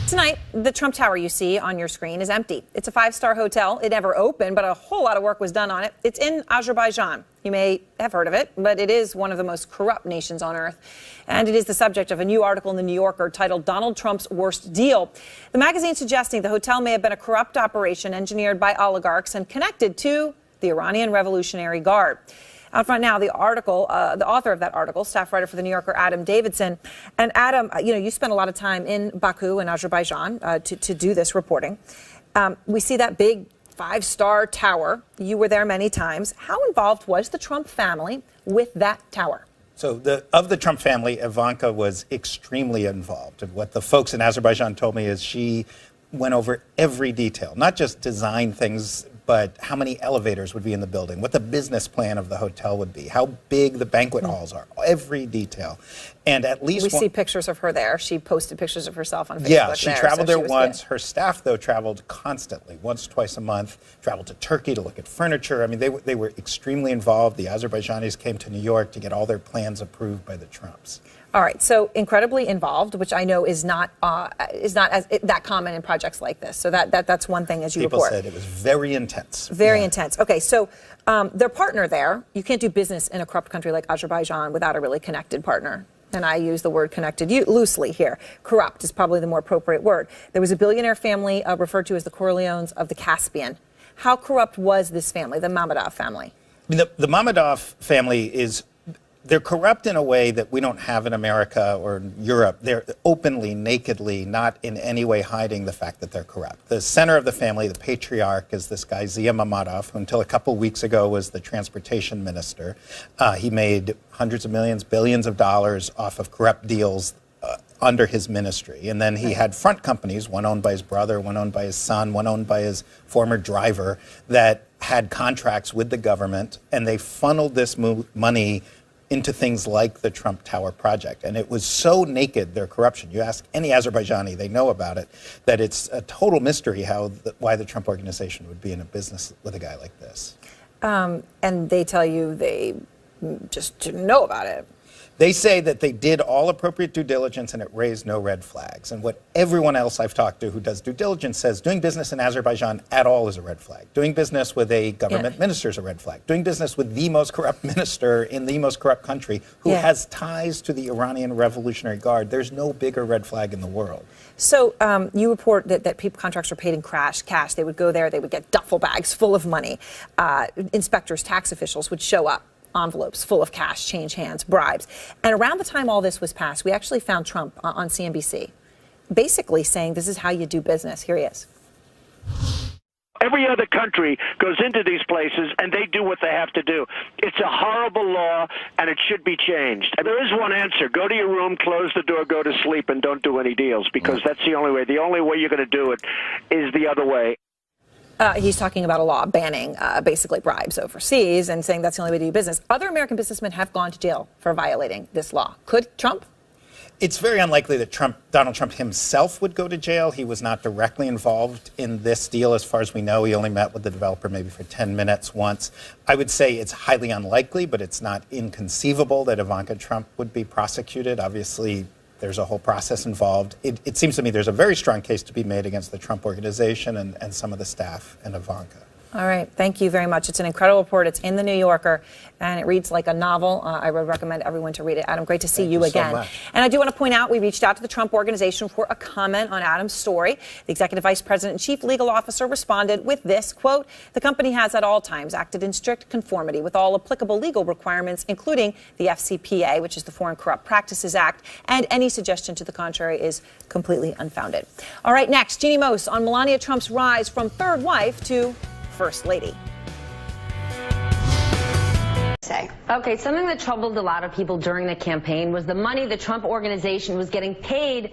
Tonight, the Trump Tower you see on your screen is empty. It's a five-star hotel. It never opened, but a whole lot of work was done on it. It's in Azerbaijan. You may have heard of it, but it is one of the most corrupt nations on earth. And it is the subject of a new article in The New Yorker titled Donald Trump's Worst Deal. The magazine suggesting the hotel may have been a corrupt operation engineered by oligarchs and connected to the Iranian Revolutionary Guard. Out front now, the author of that article, staff writer for The New Yorker, Adam Davidson. And Adam, you spent a lot of time in Baku in Azerbaijan to do this reporting. We see that big five-star tower. You were there many times. How involved was the Trump family with that tower? So of the Trump family, Ivanka was extremely involved. And what the folks in Azerbaijan told me is she went over every detail, not just design things, but how many elevators would be in the building, what the business plan of the hotel would be, how big the banquet halls are, every detail. And at least we see pictures of her there. She posted pictures of herself on Facebook. Yeah, she traveled there once. Her staff, though, traveled constantly, once, twice a month, traveled to Turkey to look at furniture. I mean, they were extremely involved. The Azerbaijanis came to New York to get all their plans approved by the Trumps. All right, so incredibly involved, which I know is not that common in projects like this. So that's one thing as you report. People said it was very intense. Very intense. Okay, so their partner there, you can't do business in a corrupt country like Azerbaijan without a really connected partner. And I use the word connected loosely here. Corrupt is probably the more appropriate word. There was a billionaire family referred to as the Corleones of the Caspian. How corrupt was this family, the Mammadov family? The Mammadov family they're corrupt in a way that we don't have in America or Europe. They're openly, nakedly, not in any way hiding the fact that they're corrupt. The center of the family, the patriarch, is this guy, Zia Mammadov, who until a couple weeks ago was the transportation minister. He made hundreds of millions, billions of dollars off of corrupt deals under his ministry. And then he had front companies, one owned by his brother, one owned by his son, one owned by his former driver, that had contracts with the government, and they funneled this money into things like the Trump Tower project. And it was so naked, their corruption. You ask any Azerbaijani, they know about it, that it's a total mystery why the Trump organization would be in a business with a guy like this. And they tell you they just didn't know about it. They say that they did all appropriate due diligence and it raised no red flags. And what everyone else I've talked to who does due diligence says, doing business in Azerbaijan at all is a red flag. Doing business with a government minister is a red flag. Doing business with the most corrupt minister in the most corrupt country who has ties to the Iranian Revolutionary Guard, there's no bigger red flag in the world. So you report that people contracts were paid in cash. They would go there, they would get duffel bags full of money. Inspectors, tax officials would show up. Envelopes full of cash, change hands, bribes. And around the time all this was passed, we actually found Trump on CNBC, basically saying this is how you do business. Here he is. Every other country goes into these places and they do what they have to do. It's a horrible law and it should be changed. And there is one answer. Go to your room, close the door, go to sleep, and don't do any deals, because that's the only way. The only way you're going to do it is the other way. He's talking about a law banning basically bribes overseas and saying that's the only way to do business. Other American businessmen have gone to jail for violating this law. Could Trump? It's very unlikely that Donald Trump himself would go to jail. He was not directly involved in this deal. As far as we know, he only met with the developer maybe for 10 minutes once. I would say it's highly unlikely, but it's not inconceivable that Ivanka Trump would be prosecuted. Obviously, there's a whole process involved. It seems to me there's a very strong case to be made against the Trump organization and some of the staff and Ivanka. All right. Thank you very much. It's an incredible report. It's in The New Yorker, and it reads like a novel. I would recommend everyone to read it. Adam, great to see you again. So much. And I do want to point out we reached out to the Trump Organization for a comment on Adam's story. The Executive Vice President and Chief Legal Officer responded with this, quote, "The company has at all times acted in strict conformity with all applicable legal requirements, including the FCPA, which is the Foreign Corrupt Practices Act, and any suggestion to the contrary is completely unfounded." All right, next, Jeanne Moos on Melania Trump's rise from third wife to First Lady. Okay, something that troubled a lot of people during the campaign was the money the Trump Organization was getting paid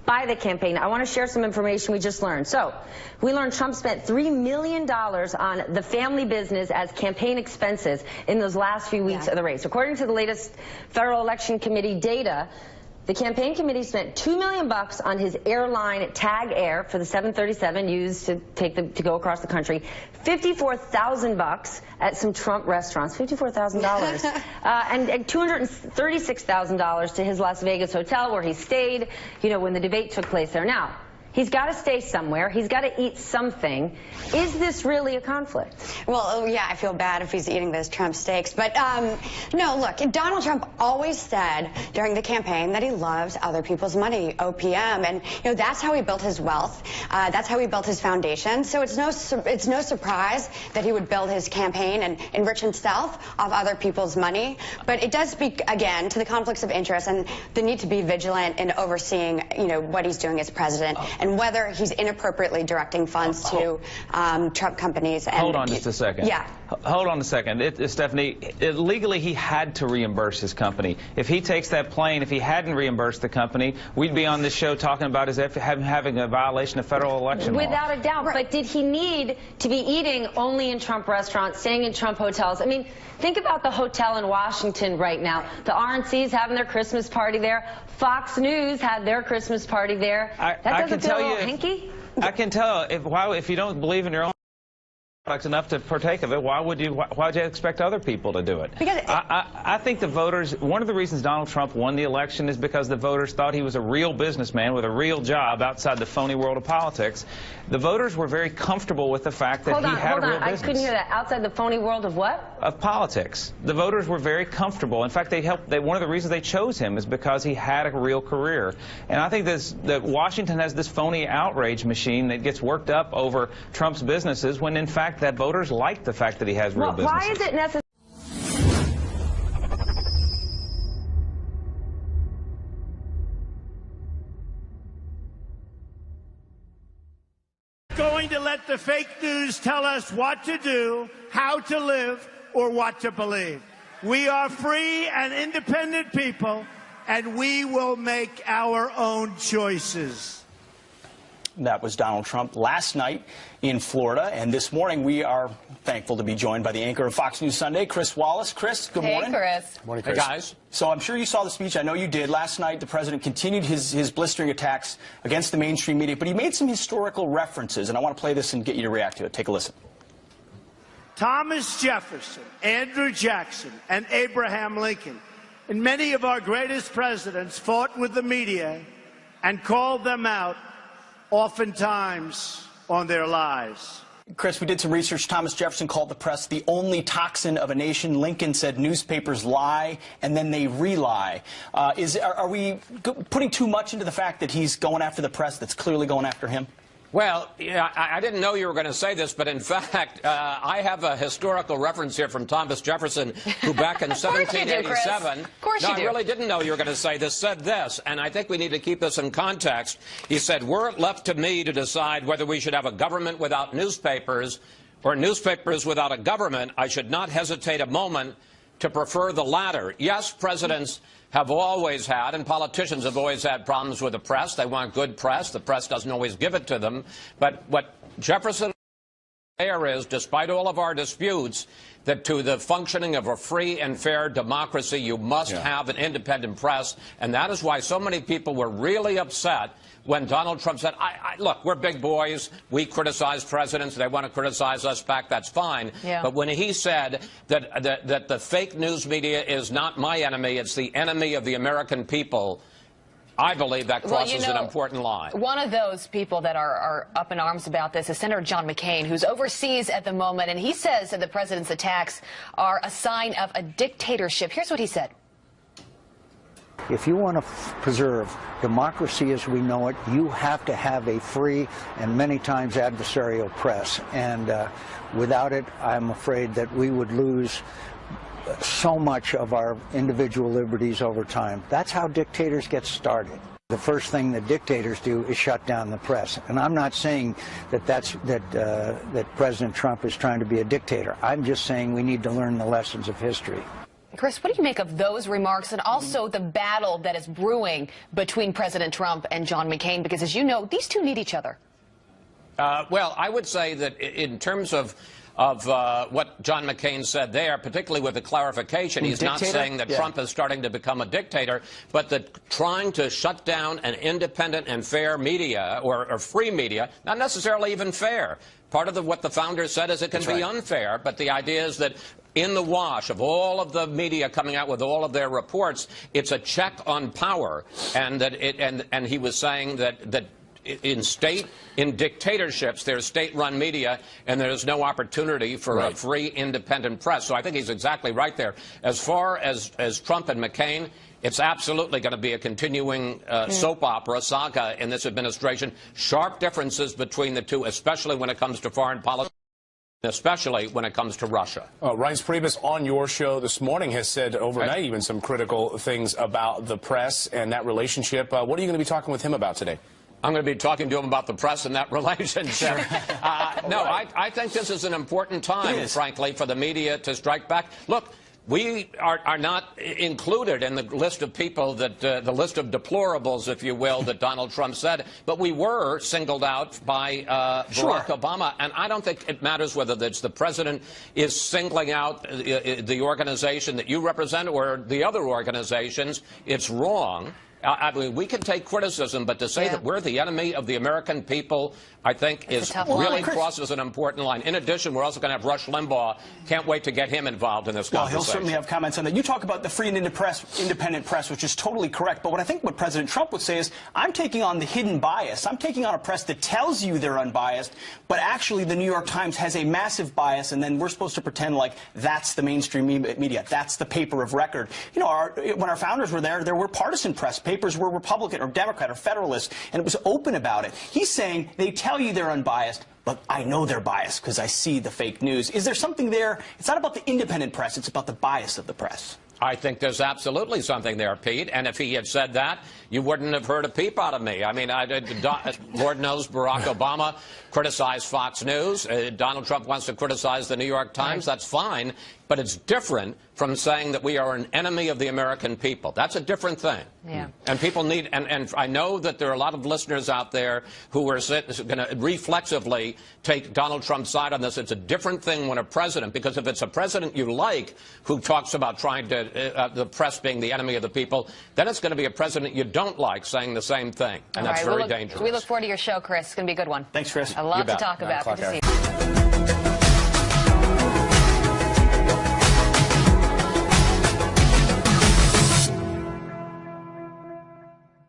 by the campaign. I want to share some information we just learned. So, we learned Trump spent $3 million on the family business as campaign expenses in those last few weeks of the race. According to the latest Federal Election Committee data, the campaign committee spent $2 million on his airline TAG Air for the 737 used to go across the country, $54,000 at some Trump restaurants, $54,000, and $236,000 to his Las Vegas hotel where he stayed, when the debate took place there. Now, He's got to stay somewhere. He's got to eat something. Is this really a conflict? Well, yeah, I feel bad if he's eating those Trump steaks. But no, look, Donald Trump always said during the campaign that he loves other people's money, OPM. And, you know, that's how he built his wealth. That's how he built his foundation. So it's no surprise that he would build his campaign and enrich himself off other people's money. But it does speak, again, to the conflicts of interest and the need to be vigilant in overseeing, you know, what he's doing as president. And whether he's inappropriately directing funds to Trump companies. And hold on just a second. Yeah. Hold on a second. Stephanie, legally he had to reimburse his company. If he takes that plane, if he hadn't reimbursed the company, we'd be on this show talking about as if having a violation of federal election law. Without a doubt. Right. But did he need to be eating only in Trump restaurants, staying in Trump hotels? I mean, think about the hotel in Washington right now. The RNC's having their Christmas party there. Fox News had their Christmas party there. That doesn't feel a little hinky? I can tell if you don't believe in your own products enough to partake of it, why would you expect other people to do it? Because I think the voters, one of the reasons Donald Trump won the election is because the voters thought he was a real businessman with a real job outside the phony world of politics. The voters were very comfortable with the fact that he had a real business. I couldn't hear that. Outside the phony world of what? Of politics. The voters were very comfortable. In fact, one of the reasons they chose him is because he had a real career. And I think that Washington has this phony outrage machine that gets worked up over Trump's businesses when, in fact, that voters like the fact that he has real businesses. Why is it necessary? Going to let the fake news tell us what to do, how to live, or what to believe. We are free and independent people, and we will make our own choices. That was Donald Trump last night in Florida. And this morning, we are thankful to be joined by the anchor of Fox News Sunday, Chris Wallace. Chris, good morning. Hey, Chris. Morning, Chris. Hey, guys. So I'm sure you saw the speech. I know you did. Last night, the president continued his blistering attacks against the mainstream media, but he made some historical references, and I want to play this and get you to react to it. Take a listen. Thomas Jefferson, Andrew Jackson, and Abraham Lincoln, and many of our greatest presidents fought with the media and called them out, oftentimes on their lies. Chris, we did some research. Thomas Jefferson called the press the only toxin of a nation. Lincoln said newspapers lie and then they re-lie. Are we putting too much into the fact that he's going after the press that's clearly going after him? Well, yeah, I didn't know you were going to say this, but in fact, I have a historical reference here from Thomas Jefferson, who back in 1787, of course you do. I really didn't know you were going to say this, said this, and I think we need to keep this in context. He said, "Were it left to me to decide whether we should have a government without newspapers or newspapers without a government, I should not hesitate a moment to prefer the latter." Yes, presidents have always had, and politicians have always had problems with the press. They want good press. The press doesn't always give it to them. But what Jefferson is, despite all of our disputes, that to the functioning of a free and fair democracy, you must have an independent press. And that is why so many people were really upset when Donald Trump said, look, we're big boys. We criticize presidents. They want to criticize us back. That's fine. Yeah. But when he said that the fake news media is not my enemy, it's the enemy of the American people, I believe that crosses an important line. One of those people that are up in arms about this is Senator John McCain, who's overseas at the moment, and he says that the president's attacks are a sign of a dictatorship. Here's what he said. If you want to preserve democracy as we know it, you have to have a free and many times adversarial press. And without it, I'm afraid that we would lose so much of our individual liberties over time. That's how dictators get started. The first thing that dictators do is shut down the press. And I'm not saying that President Trump is trying to be a dictator. I'm just saying we need to learn the lessons of history. Chris, what do you make of those remarks and also the battle that is brewing between President Trump and John McCain? Because, as you know, these two need each other. Well, I would say that in terms of what John McCain said there, particularly with the clarification, he's not saying that Trump is starting to become a dictator, but that trying to shut down an independent and fair media or free media, not necessarily even fair. Part of what the founder said is it can be unfair, but the idea is that in the wash of all of the media coming out with all of their reports, it's a check on power, and that and he was saying that in dictatorships, there's state-run media, and there's no opportunity for a free, independent press. So I think he's exactly right there. As far as Trump and McCain, it's absolutely going to be a continuing soap opera saga in this administration. Sharp differences between the two, especially when it comes to foreign policy, especially when it comes to Russia. Reince Priebus on your show this morning has said overnight even some critical things about the press and that relationship. What are you going to be talking with him about today? I'm going to be talking to him about the press and that relationship. I think this is an important time, frankly, for the media to strike back. Look, we are not included in the list of people that, the list of deplorables, if you will, that Donald Trump said, but we were singled out by Barack Obama, and I don't think it matters whether it's the president is singling out the organization that you represent or the other organizations. It's wrong. I mean, we can take criticism, but to say that we're the enemy of the American people, I think, really crosses an important line. In addition, we're also going to have Rush Limbaugh. Can't wait to get him involved in this conversation. Well, he'll certainly have comments on that. You talk about the free and independent press, which is totally correct. But what President Trump would say is, I'm taking on the hidden bias. I'm taking on a press that tells you they're unbiased, but actually the New York Times has a massive bias, and then we're supposed to pretend like that's the mainstream media. That's the paper of record. You know, when our founders were there were partisan press. Papers were Republican or Democrat or Federalist, and it was open about it. He's saying they tell you they're unbiased, but I know they're biased because I see the fake news. Is there something there? It's not about the independent press. It's about the bias of the press. I think there's absolutely something there, Pete. And if he had said that, you wouldn't have heard a peep out of me. I mean, Lord knows Barack Obama criticized Fox News. Donald Trump wants to criticize the New York Times. That's fine. But it's different from saying that we are an enemy of the American people. That's a different thing. Yeah. And people need, and I know that there are a lot of listeners out there who are going to reflexively take Donald Trump's side on this. It's a different thing when a president, because if it's a president you like who talks about trying to, the press being the enemy of the people, then it's going to be a president you don't like saying the same thing. And that's very dangerous. We look forward to your show, Chris. It's going to be a good one. Thanks, Chris. A lot to talk about. Good to see you.